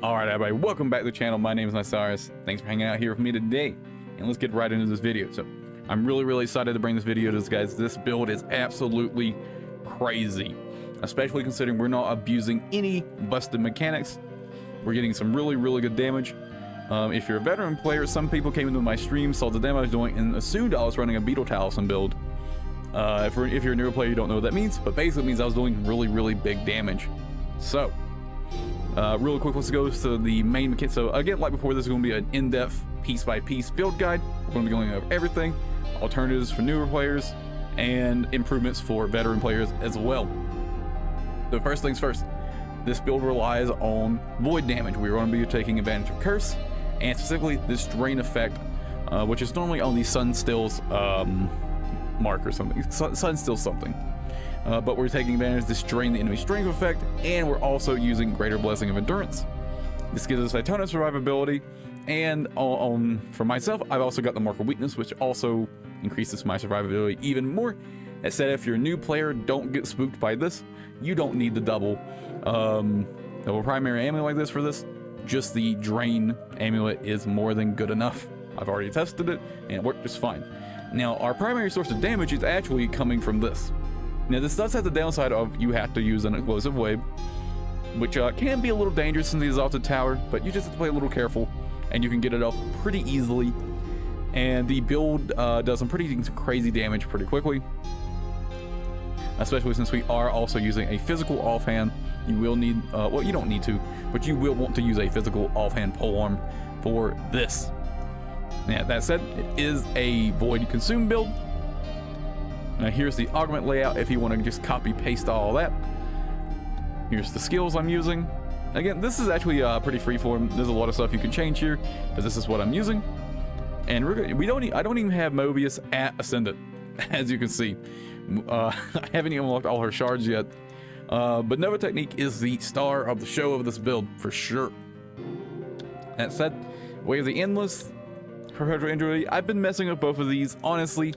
Alright everybody, welcome back to the channel. My name is Shards. Thanks for hanging out here with me today. And let's get right into this video. So, I'm really excited to bring this video to this, guys. This build is absolutely crazy. Especially considering we're not abusing any busted mechanics. We're getting some really good damage. If you're a veteran player, some people came into my stream, saw the damage I was doing, and assumed I was running a Beetle Talisman build. If you're a newer player, you don't know what that means, but basically it means I was doing really big damage. So, real quick, let's go to the main mechanic. So again, like before, this is going to be an in-depth piece-by-piece build guide. We're going to be going over everything, alternatives for newer players, and improvements for veteran players as well. So first things first, this build relies on void damage. We're going to be taking advantage of Curse, and specifically this drain effect, which is normally on the Sunstills mark or something. Sunstill something. But we're taking advantage of this drain the enemy strength effect, and we're also using Greater Blessing of Endurance. This gives us a ton of survivability, and for myself, I've also got the Mark of Weakness, which also increases my survivability even more. That said, if you're a new player, don't get spooked by this. You don't need the double primary amulet like this for this. Just the drain amulet is more than good enough. I've already tested it, and it worked just fine. Now, our primary source of damage is actually coming from this. Now, this does have the downside of you have to use an explosive wave, which can be a little dangerous in the Exalted Tower, but you just have to play a little careful, and you can get it off pretty easily. And the build does some pretty crazy damage pretty quickly, especially since we are also using a physical offhand. You will need, well, you don't need to, but you will want to use a physical offhand polearm for this. Now, that said, it is a Void Consume build. Now here's the augment layout if you want to just copy paste all that. Here's the skills I'm using. Again, this is actually pretty freeform. There's a lot of stuff you can change here, but this is what I'm using. And I don't even have Moebius at Ascendant, as you can see. I haven't even unlocked all her shards yet. But Nova Technique is the star of the show of this build for sure. That said, Way of the Endless, Perpetual Injury. I've been messing with both of these, honestly.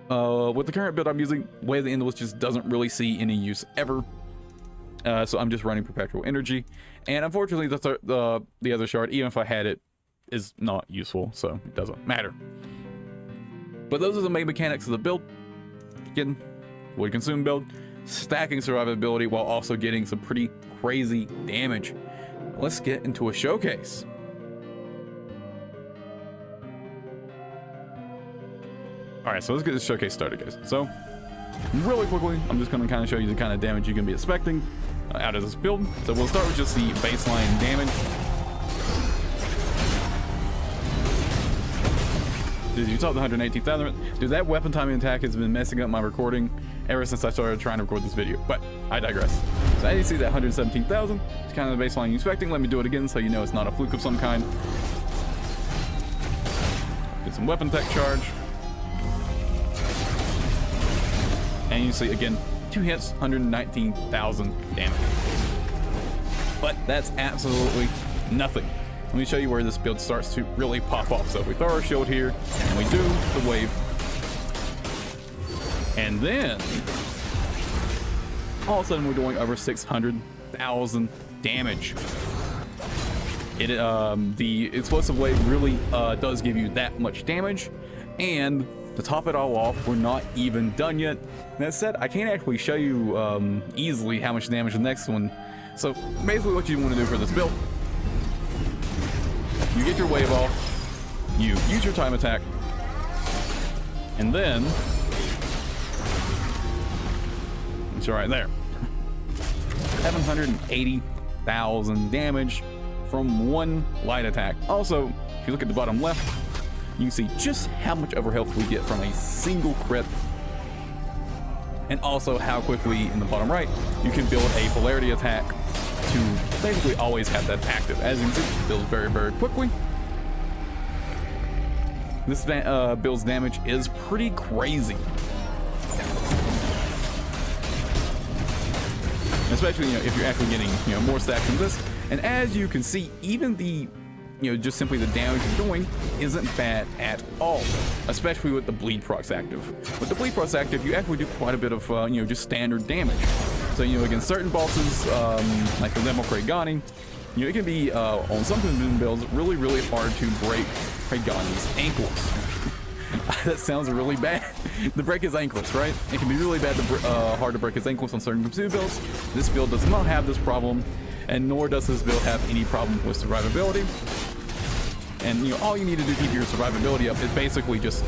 With the current build I'm using, Way of the Endless just doesn't really see any use ever. So I'm just running Perpetual Energy. And unfortunately, the other shard, even if I had it, is not useful, so it doesn't matter. But those are the main mechanics of the build. Again, Void Consume build, stacking survivability while also getting some pretty crazy damage. Let's get into a showcase. All right, so let's get this showcase started, guys. So, really quickly, I'm just gonna kind of show you the kind of damage you can be expecting out of this build. So we'll start with just the baseline damage. Dude, you saw the 118,000. Dude, that weapon timing attack has been messing up my recording ever since I started trying to record this video, but I digress. So as you see, that 117,000 is kind of the baseline you're expecting. Let me do it again so you know it's not a fluke of some kind. Get some weapon tech charge. And you see, again, 2 hits, 119,000 damage. But that's absolutely nothing. Let me show you where this build starts to really pop off. So if we throw our shield here, and we do the wave, and then all of a sudden we're doing over 600,000 damage. The explosive wave really does give you that much damage, and to top it all off, we're not even done yet. That said, I can't actually show you easily how much damage the next one. So basically what you want to do for this build, you get your wave off, you use your time attack, and then it's right there. 780,000 damage from one light attack. Also, if you look at the bottom left, you can see just how much overhealth we get from a single crit, and also how quickly in the bottom right you can build a polarity attack to basically always have that active. As you can see, it builds very quickly. This build's damage is pretty crazy, especially if you're actually getting more stacks than this. And as you can see, even the just simply the damage you're doing isn't bad at all, especially with the bleed procs active. With the bleed procs active, you actually do quite a bit of just standard damage. So against certain bosses, like the Lemokregani, You know, it can be, on some consume builds, really, really hard to break Praegon's ankles. That sounds really bad. To break his ankles, right? It can be really bad hard to break his ankles on certain consume builds. This build does not have this problem, and nor does this build have any problem with survivability. And, you know, all you need to do to keep your survivability up is basically just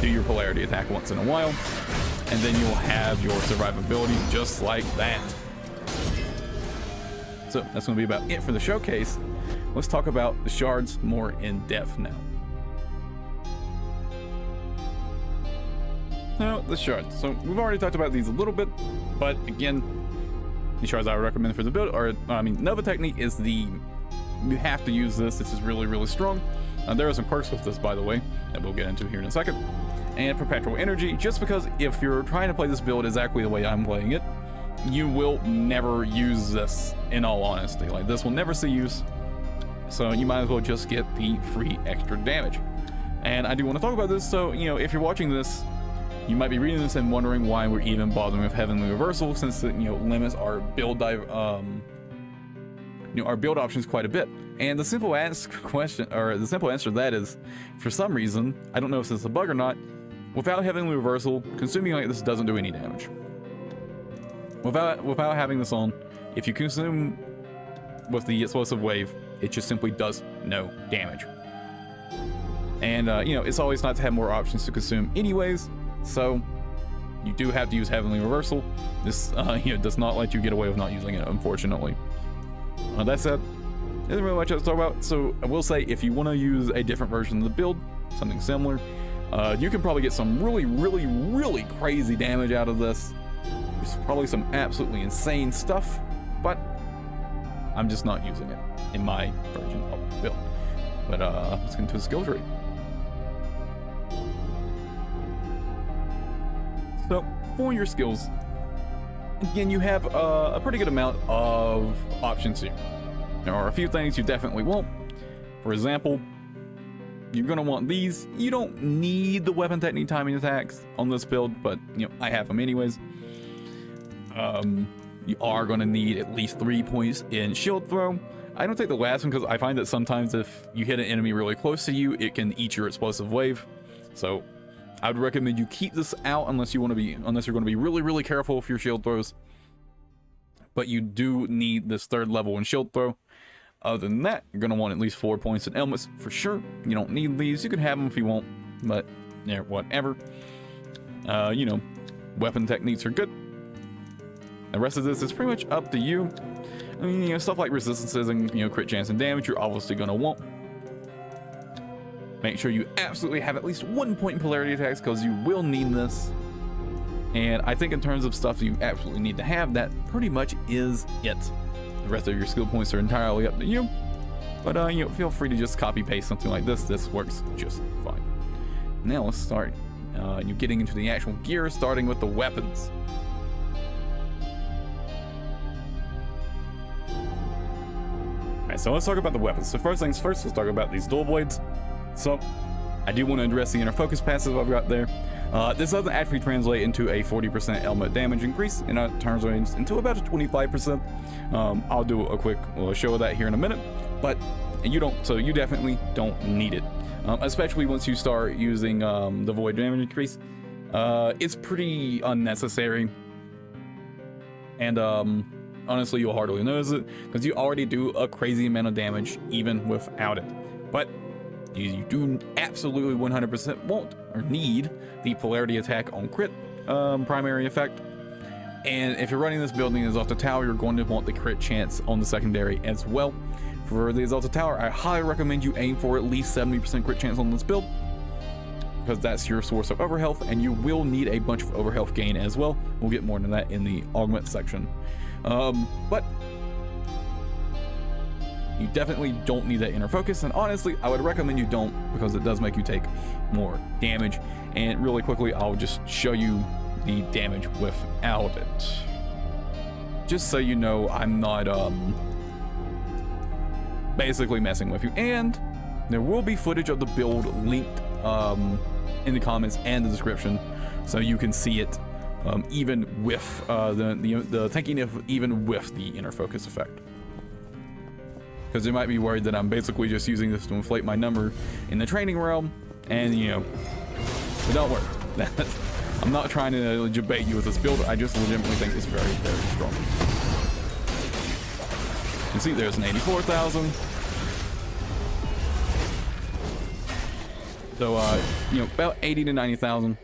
do your polarity attack once in a while, and then you'll have your survivability just like that. So that's going to be about it for the showcase. Let's talk about the shards more in depth now. Now, the shards. So we've already talked about these a little bit, but again, the shards I would recommend for the build are, Nova Technique is the, you have to use this. This is really, really strong. There are some perks with this, by the way, that we'll get into here in a second. And Perpetual Energy, just because if you're trying to play this build exactly the way I'm playing it, you will never use this, in all honesty. Like, this will never see use, so you might as well just get the free extra damage. And I do want to talk about this, so, you know, if you're watching this, you might be reading this and wondering why we're even bothering with Heavenly Reversal, since it, you know, limits our build our build options quite a bit. And the simple answer to that is, for some reason, I don't know if this is a bug or not, without Heavenly Reversal, consuming like this doesn't do any damage. Without having this on, if you consume with the Explosive Wave, it just simply does no damage. And, you know, it's always nice to have more options to consume anyways, so you do have to use Heavenly Reversal. This, you know, does not let you get away with not using it, unfortunately. That said, there isn't really much else to talk about, so I will say, if you want to use a different version of the build, something similar, you can probably get some really, really, really crazy damage out of this. There's probably some absolutely insane stuff, but I'm just not using it in my version of the build. But let's get into the skill tree. So for your skills, again, you have a pretty good amount of options here. There are a few things you definitely want. For example, you're going to want these. You don't need the weapon technique timing attacks on this build, but, you know, I have them anyways. You are going to need at least 3 points in shield throw. I don't take the last one because I find that sometimes if you hit an enemy really close to you, it can eat your Explosive Wave. So I would recommend you keep this out unless you're going to be really, really careful with your shield throws. But you do need this 3rd level in shield throw. Other than that, you're going to want at least 4 points in Amulet for sure. You don't need these. You can have them if you want, but yeah, whatever. You know, weapon techniques are good. The rest of this is pretty much up to you. I mean, you know, stuff like resistances and, you know, crit chance and damage, you're obviously going to want. Make sure you absolutely have at least 1 point in polarity attacks, because you will need this. And I think in terms of stuff you absolutely need to have, that pretty much is it. The rest of your skill points are entirely up to you. But, you know, feel free to just copy paste something like this. This works just fine. Now let's start. You're getting into the actual gear, starting with the weapons. Alright, so let's talk about the weapons. So first things first, let's talk about these dual blades. So I do want to address the inner focus passive I've got there. This doesn't actually translate into a 40% element damage increase, and it turns into about a 25%. I'll do a quick show of that here in a minute, but you definitely don't need it, especially once you start using the void damage increase. It's pretty unnecessary, and honestly, you'll hardly notice it because you already do a crazy amount of damage even without it. But you do absolutely 100% want or need the polarity attack on crit primary effect. And if you're running this building as Exalted Tower, you're going to want the crit chance on the secondary as well. For the Exalted Tower, I highly recommend you aim for at least 70% crit chance on this build, because that's your source of overhealth, and you will need a bunch of overhealth gain as well. We'll get more into that in the augment section. But you definitely don't need that inner focus, and honestly, I would recommend you don't, because it does make you take more damage. And really quickly, I'll just show you the damage without it, just so you know I'm not basically messing with you. And there will be footage of the build linked in the comments and the description, so you can see it even with the tankiness, even with the inner focus effect. because they might be worried that I'm basically just using this to inflate my number in the training realm, and you know, but don't worry. I'm not trying to debate you with this build. I just legitimately think it's very, very strong. You can see there's an 84,000. So, you know, about 80 to 90,000.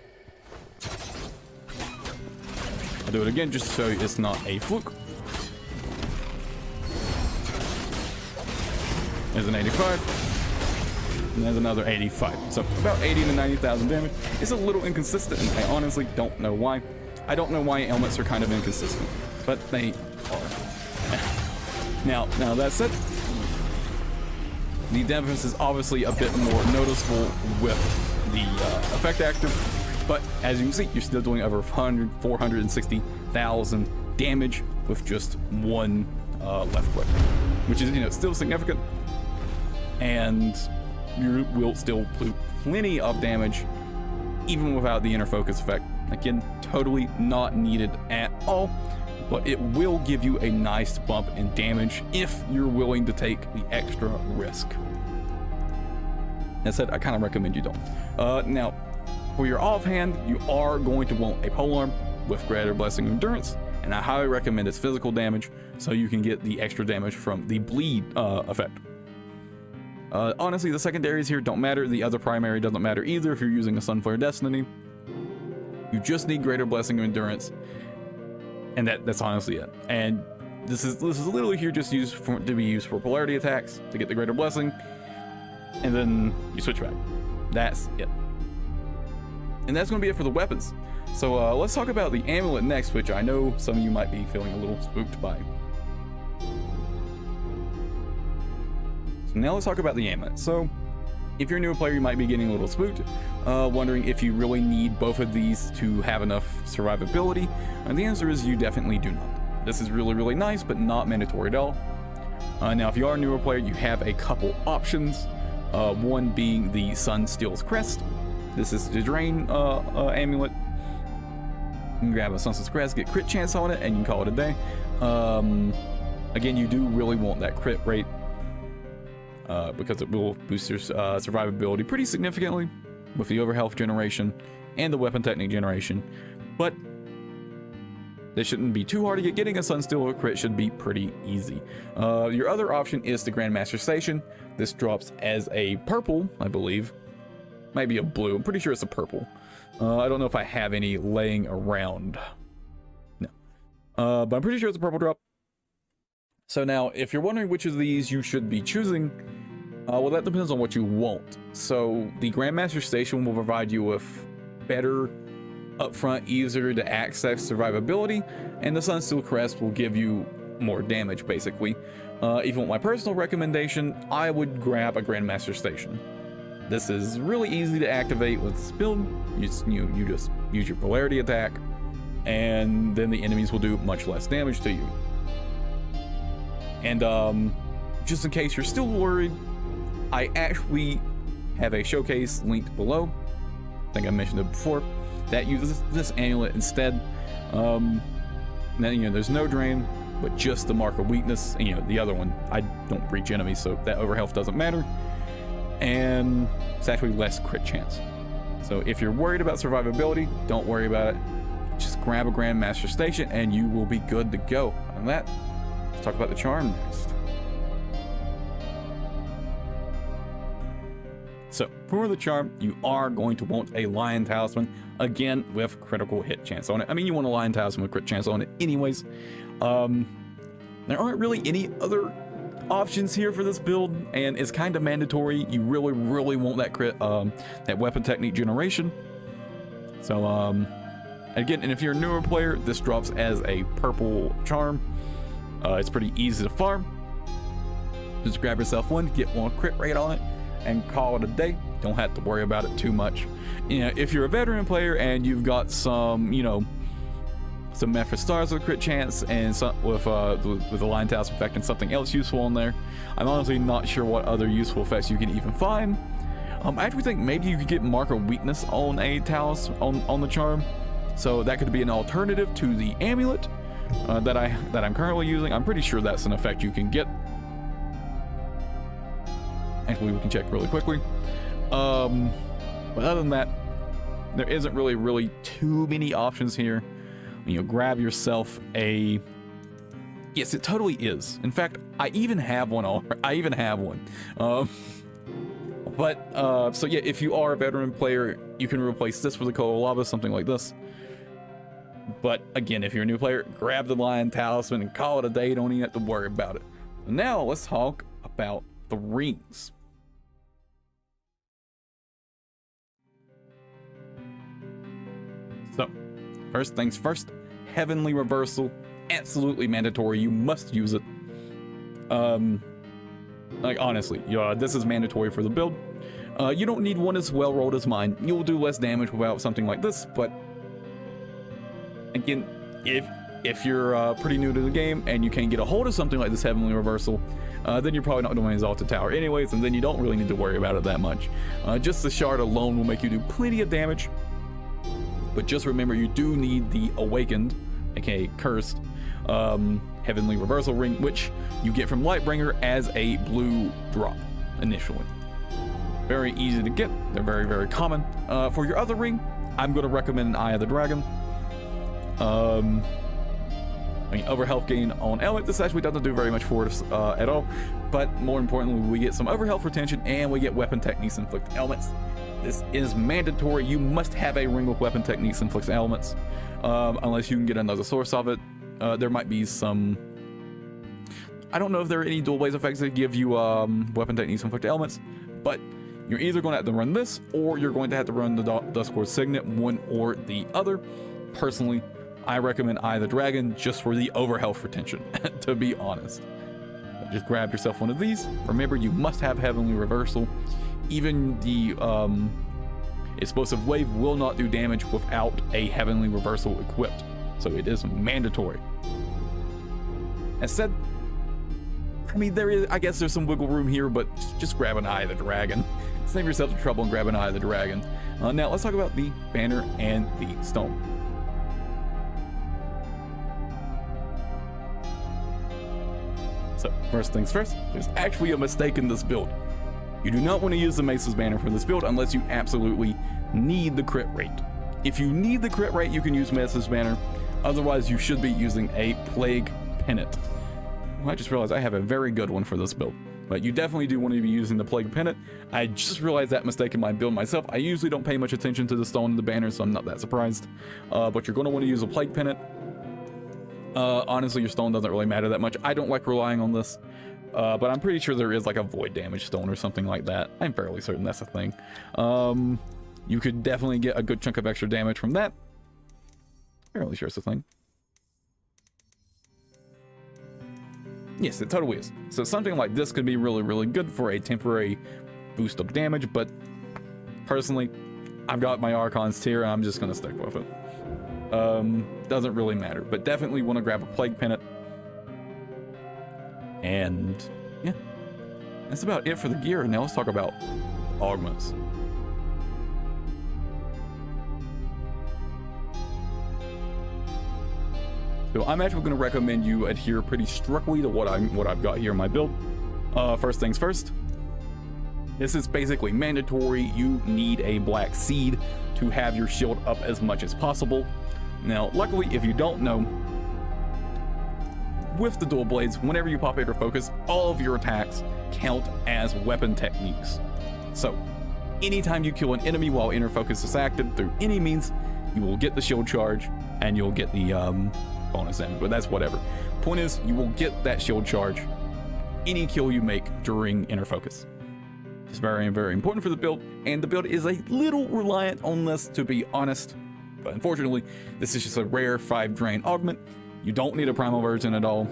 I'll do it again just to show you it's not a fluke. There's an 85. And there's another 85. So about 80 to 90,000 damage. It's a little inconsistent, and I honestly don't know why. I don't know why ailments are kind of inconsistent, but they are. Now that said, the difference is obviously a bit more noticeable with the effect active, but as you can see, you're still doing over 460,000 damage with just one left click, which is, you know, still significant, and you will still do plenty of damage even without the inner focus effect. Again, totally not needed at all, but it will give you a nice bump in damage if you're willing to take the extra risk. That said, I kind of recommend you don't. Now, for your offhand, you are going to want a polearm with greater blessing of endurance, and I highly recommend its physical damage so you can get the extra damage from the bleed effect. Honestly, the secondaries here don't matter. The other primary doesn't matter either if you're using a Sunflare Destiny. You just need greater blessing of endurance, and that's honestly it. And this is literally here just used to be used for polarity attacks to get the greater blessing, and then you switch back. That's it. And that's going to be it for the weapons. So let's talk about the amulet next, which I know some of you might be feeling a little spooked by. So now let's talk about the amulet. So if you're a newer player, you might be getting a little spooked, wondering if you really need both of these to have enough survivability. And the answer is you definitely do not. This is really, really nice, but not mandatory at all. Now, if you are a newer player, you have a couple options. One being the Sunsteel's Crest. This is the Drain amulet. You can grab a Sunsteel's Crest, get crit chance on it, and you can call it a day. Again, you do really want that crit rate, because it will boost your survivability pretty significantly with the overhealth generation and the weapon technique generation. But they shouldn't be too hard to get. Getting a Sunsteel crit should be pretty easy. Your other option is the Grandmaster Station. This drops as a purple, I believe. Might be a blue. I'm pretty sure it's a purple. I don't know if I have any laying around. No. But I'm pretty sure it's a purple drop. So now, if you're wondering which of these you should be choosing, well, that depends on what you want. So the Grandmaster Station will provide you with better upfront, easier to access survivability, and the Sunsteel Crest will give you more damage, basically. If you want my personal recommendation, I would grab a Grandmaster Station. This is really easy to activate with this build. You just use your polarity attack, and then the enemies will do much less damage to you. And just in case you're still worried, I actually have a showcase linked below. I think I mentioned it before. That uses this amulet instead. Now, you know, there's no drain, but just the mark of weakness. And, you know, the other one, I don't breach enemies, so that overhealth doesn't matter. And it's actually less crit chance. So if you're worried about survivability, don't worry about it. Just grab a Grandmaster Station and you will be good to go. And that, let's talk about the charm next. So for the charm, you are going to want a Lion Talisman, again with critical hit chance on it. I mean, you want a Lion Talisman with crit chance on it anyways. There aren't really any other options here for this build, and it's kind of mandatory. You really, really want that crit, that weapon technique generation. So, again, and if you're a newer player, this drops as a purple charm. It's pretty easy to farm. Just grab yourself one, get one crit rate on it, and call it a day. Don't have to worry about it too much. You know, if you're a veteran player and you've got some, you know, some Mephra Stars with crit chance and some with the Lion Talisman effect and something else useful in there, I'm honestly not sure what other useful effects you can even find. I actually think maybe you could get Mark of Weakness on a Talus on the charm, so that could be an alternative to the amulet that I'm currently using. I'm pretty sure that's an effect you can get. Actually, we can check really quickly. But other than that, there isn't really too many options here. You know, grab yourself a... Yes, it totally is. In fact, I even have one. So yeah, if you are a veteran player, you can replace this with a Color Lava, something like this. But again, if you're a new player, grab the Lion Talisman and call it a day. You don't even have to worry about it. Now let's talk about the rings. So, first things first, Heavenly Reversal, absolutely mandatory. You must use it. Like honestly, this is mandatory for the build. You don't need one as well rolled as mine. You'll do less damage without something like this, but again, if you're pretty new to the game and you can't get a hold of something like this Heavenly Reversal, then you're probably not doing Exalted Tower anyways, and then you don't really need to worry about it that much. Just the shard alone will make you do plenty of damage, but just remember you do need the Awakened, aka Cursed, Heavenly Reversal ring, which you get from Lightbringer as a blue drop initially. Very easy to get. They're very common. For your other ring, I'm going to recommend an Eye of the Dragon. I mean, overhealth gain on Element. This actually doesn't do very much for us at all, but more importantly, we get some overhealth retention and we get weapon techniques inflict elements. This is mandatory. You must have a ring with weapon techniques inflict elements, unless you can get another source of it. There might be some... I don't know if there are any dual blaze effects that give you weapon techniques inflict elements, but you're either going to have to run this or you're going to have to run the Dusklord Signet, one or the other. Personally, I recommend Eye of the Dragon just for the overhealth retention, to be honest. Just grab yourself one of these. Remember, you must have Heavenly Reversal. Even the Explosive Wave will not do damage without a Heavenly Reversal equipped, so it is mandatory. As said, I mean, I guess there's some wiggle room here, but just grab an Eye of the Dragon. Save yourself the trouble and grab an Eye of the Dragon. Now let's talk about the banner and the stone. So first things first, there's actually a mistake in this build. You do not want to use the Mesa's banner for this build unless you absolutely need the crit rate. If you need the crit rate, you can use Mesa's banner. Otherwise, you should be using a Plague Pennant. Well, I just realized I have a very good one for this build, but you definitely do want to be using the Plague Pennant. I just realized that mistake in my build myself. I usually don't pay much attention to the stone and the banner, so I'm not that surprised. But you're going to want to use a Plague Pennant. Honestly, your stone doesn't really matter that much. I don't like relying on this, but I'm pretty sure there is like a void damage stone or something like that. I'm fairly certain that's a thing. You could definitely get a good chunk of extra damage from that. Fairly sure it's a thing. Yes, it totally is. So something like this could be really good for a temporary boost of damage, but personally, I've got my Archon's tier, and I'm just going to stick with it. Doesn't really matter, but definitely want to grab a Plague Pennant. And yeah, that's about it for the gear. Now let's talk about augments. So I'm actually going to recommend you adhere pretty strictly to what I've got here in my build. First things first, this is basically mandatory. You need a black seed to have your shield up as much as possible. Now, luckily, if you don't know, with the dual blades, whenever you pop Inner Focus, all of your attacks count as weapon techniques. So anytime you kill an enemy while Inner Focus is active through any means, you will get the shield charge and you'll get the bonus damage, but that's whatever. Point is, you will get that shield charge any kill you make during Inner Focus. It's very important for the build, and the build is a little reliant on this, to be honest, but unfortunately this is just a rare 5 drain augment. You don't need a primal version at all.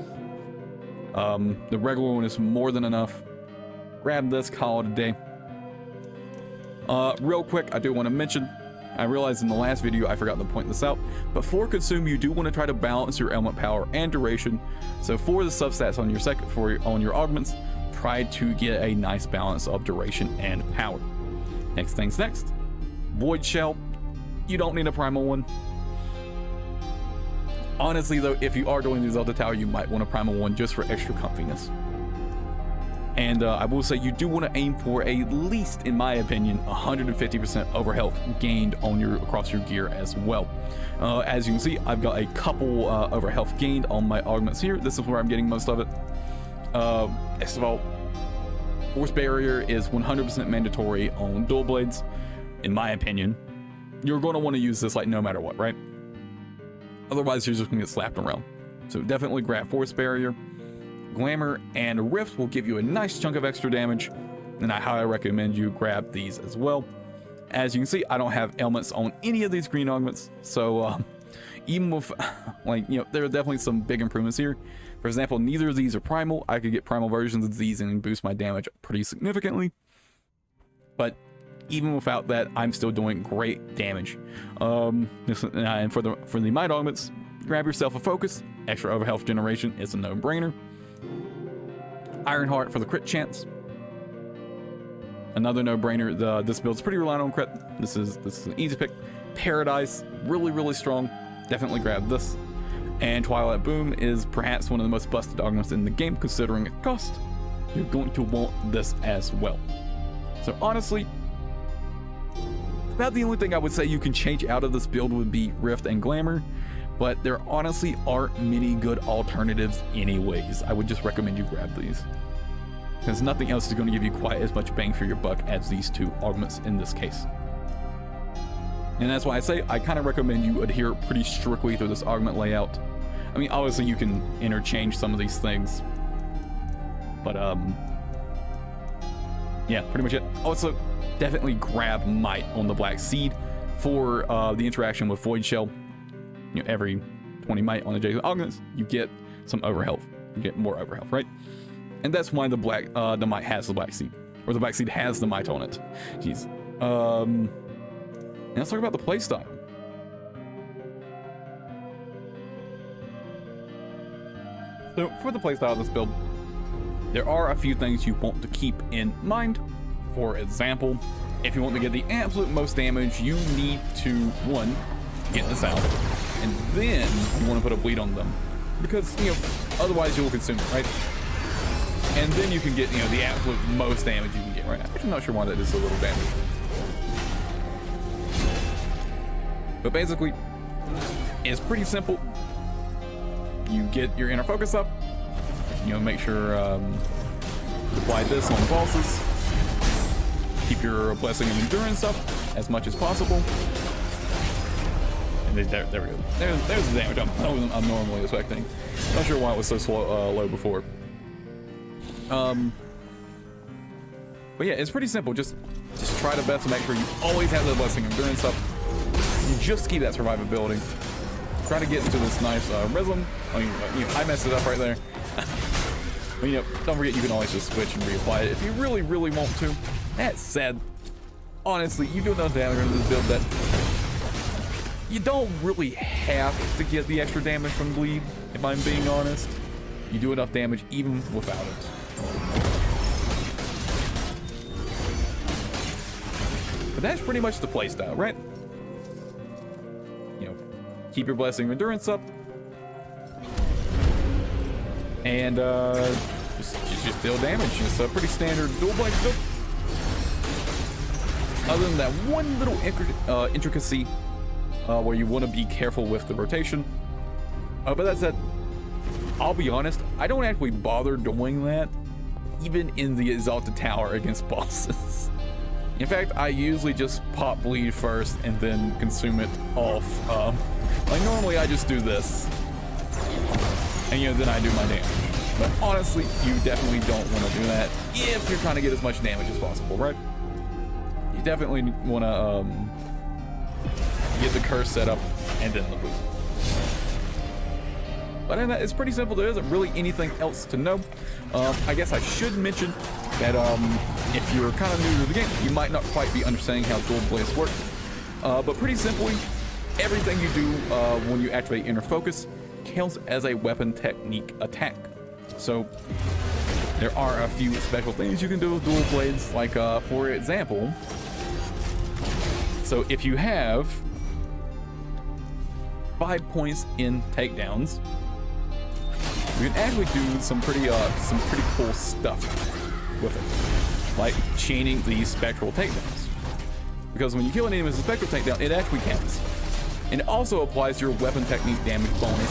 The regular one is more than enough. Grab this, call it a day. Real quick, I do want to mention, I realized in the last video I forgot to point this out, but for Consume you do want to try to balance your element power and duration. So for the substats on your augments, try to get a nice balance of duration and power. Next things next, Void Shell. You don't need a primal one. Honestly though, if you are doing the Zelda Tower, you might want a primal one just for extra comfiness. And I will say you do want to aim for at least, in my opinion, 150% over health gained on across your gear as well. As you can see, I've got a couple over health gained on my augments here. This is where I'm getting most of it. First of all, force barrier is 100% mandatory on dual blades. In my opinion, you're going to want to use this like no matter what, right? Otherwise, you're just going to get slapped around. So definitely grab force barrier. Glamour and Rift will give you a nice chunk of extra damage, and I highly recommend you grab these as well. As you can see, I don't have ailments on any of these green augments, so even with, like, you know, there are definitely some big improvements here. For example, neither of these are primal. I could get primal versions of these and boost my damage pretty significantly, but even without that, I'm still doing great damage. And for the might augments, grab yourself a focus. Extra over health generation is a no-brainer. Ironheart for the crit chance. Another no-brainer. This build's pretty reliant on crit. This is an easy pick. Paradise, really strong. Definitely grab this. And Twilight Boom is perhaps one of the most busted augments in the game, considering its cost. You're going to want this as well. So honestly, about the only thing I would say you can change out of this build would be Rift and Glamour, but there honestly aren't many good alternatives anyways. I would just recommend you grab these, because nothing else is going to give you quite as much bang for your buck as these two augments in this case. And that's why I say I kind of recommend you adhere pretty strictly to this augment layout. I mean, obviously you can interchange some of these things, but yeah, pretty much it. Also, definitely grab Might on the Black Seed for the interaction with Void Shell. You know, every 20 Might on adjacent augments, you get some overhealth. You get more overhealth, right? And that's why the Might has the Black Seed, or the Black Seed has the Might on it. Jeez. And let's talk about the playstyle. So for the playstyle of this build, there are a few things you want to keep in mind. For example, if you want to get the absolute most damage, you need to, one, get this out, and then you want to put a bleed on them, because, you know, otherwise you will consume it, right? And then you can get, you know, the absolute most damage you can get right now. I'm not sure why that is so little damage. But basically, it's pretty simple. You get your inner focus up, you know, make sure apply this on the bosses. Keep your blessing of endurance up as much as possible. And there we go. There's the damage I'm normally expecting. Not sure why it was so low before. But yeah, it's pretty simple. Just try the best to make sure you always have the blessing of endurance up. And just keep that survivability. Try to get into this nice rhythm. I mean, you know, I messed it up right there. But, you know, don't forget you can always just switch and reapply it if you really want to. That said, honestly, you do enough damage in this build that you don't really have to get the extra damage from bleed, if I'm being honest. You do enough damage even without it. But that's pretty much the playstyle, right? You know, keep your blessing of endurance up, and just deal damage. It's a pretty standard dual blade build. Other than that one little intricacy where you want to be careful with the rotation. But that said, I'll be honest, I don't actually bother doing that even in the Exalted Tower against bosses. In fact, I usually just pop bleed first and then consume it off. Like normally I just do this, and you know, then I do my damage. But honestly, you definitely don't want to do that if you're trying to get as much damage as possible, right? You definitely want to get the curse set up and then the boost. But other than that, it's pretty simple. There isn't really anything else to know. I guess I should mention that if you're kind of new to the game, you might not quite be understanding how dual blades work. But pretty simply, everything you do when you activate inner focus counts as a weapon technique attack. So there are a few special things you can do with dual blades, like for example, so if you have 5 points in takedowns, you can actually do some pretty cool stuff. with it, like chaining these spectral takedowns. Because when you kill an enemy with a spectral takedown, it actually counts. And it also applies your weapon technique damage bonus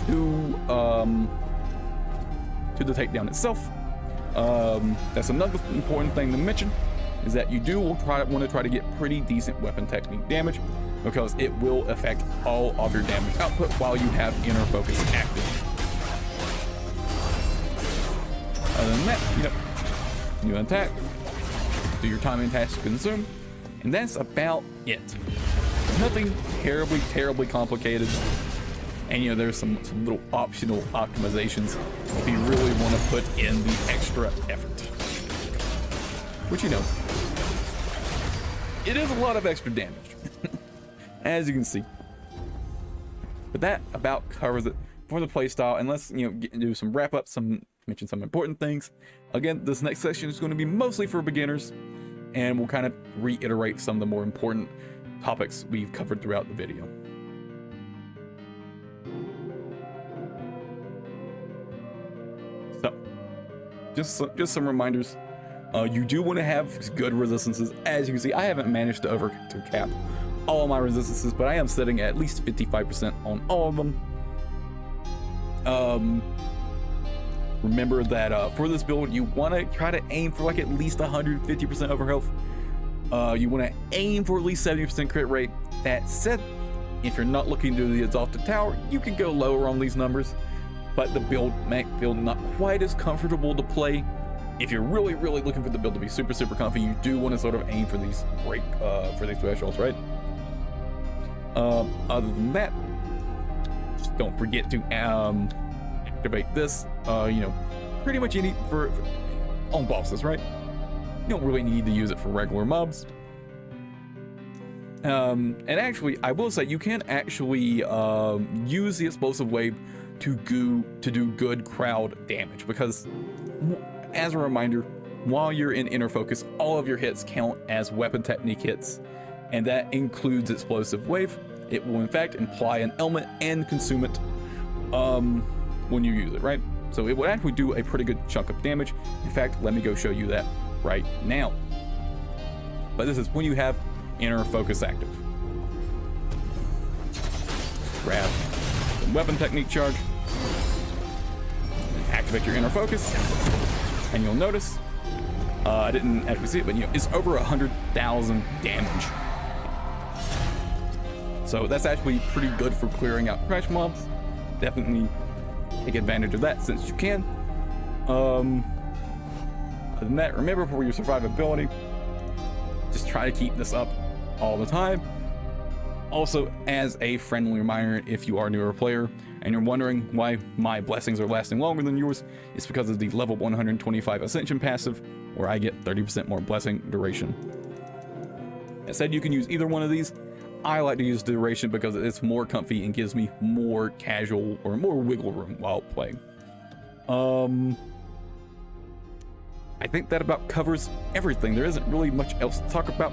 to the takedown itself. That's another important thing to mention, is that you do want to try to get pretty decent weapon technique damage, because it will affect all of your damage output while you have inner focus active. Other than that, you attack, do your timing task to consume, and that's about it. Nothing terribly complicated. And there's some little optional optimizations if you really want to put in the extra effort. Which it is a lot of extra damage, as you can see. But that about covers it for the playstyle. And let's do some wrap up, mention some important things. Again, this next section is going to be mostly for beginners, and we'll kind of reiterate some of the more important topics we've covered throughout the video. So, just some reminders. You do want to have good resistances. As you can see, I haven't managed to cap all of my resistances, but I am sitting at least 55% on all of them. Remember that for this build, you want to try to aim for like at least 150% overhealth. You want to aim for at least 70% crit rate. That said, if you're not looking to do the Exalted Tower, you can go lower on these numbers, but the build may feel not quite as comfortable to play. If you're really looking for the build to be super comfy, you do want to sort of aim for these thresholds, right? Other than that, just don't forget to activate this. Pretty much you need for on bosses, right? You don't really need to use it for regular mobs. And actually, I will say you can actually use the explosive wave to do good crowd damage, because as a reminder, while you're in inner focus, all of your hits count as weapon technique hits, and that includes explosive wave. It will in fact imply an element and consume it when you use it, right? So it will actually do a pretty good chunk of damage. In fact, let me go show you that right now. But this is when you have inner focus active. Grab the weapon technique charge, and activate your inner focus, and you'll notice I didn't actually see it, but it's over 100,000 damage. So that's actually pretty good for clearing out crash mobs. Definitely take advantage of that since you can. Other than that, remember, for your survivability, just try to keep this up all the time. Also, as a friendly reminder, if you are a newer player and you're wondering why my blessings are lasting longer than yours, it's because of the level 125 Ascension passive, where I get 30% more blessing duration. That said, you can use either one of these. I like to use duration because it's more comfy and gives me more casual or more wiggle room while playing. I think that about covers everything. There isn't really much else to talk about.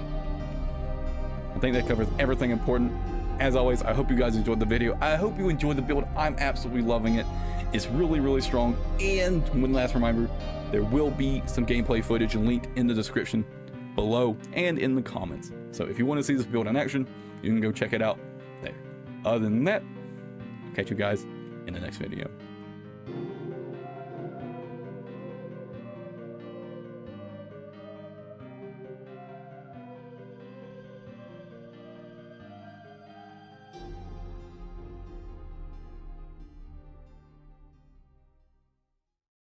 I think that covers everything important. As always, I hope you guys enjoyed the video. I hope you enjoyed the build. I'm absolutely loving it. It's really strong. And one last reminder, there will be some gameplay footage linked in the description below and in the comments. So if you want to see this build in action, you can go check it out there. Other than that, I'll catch you guys in the next video.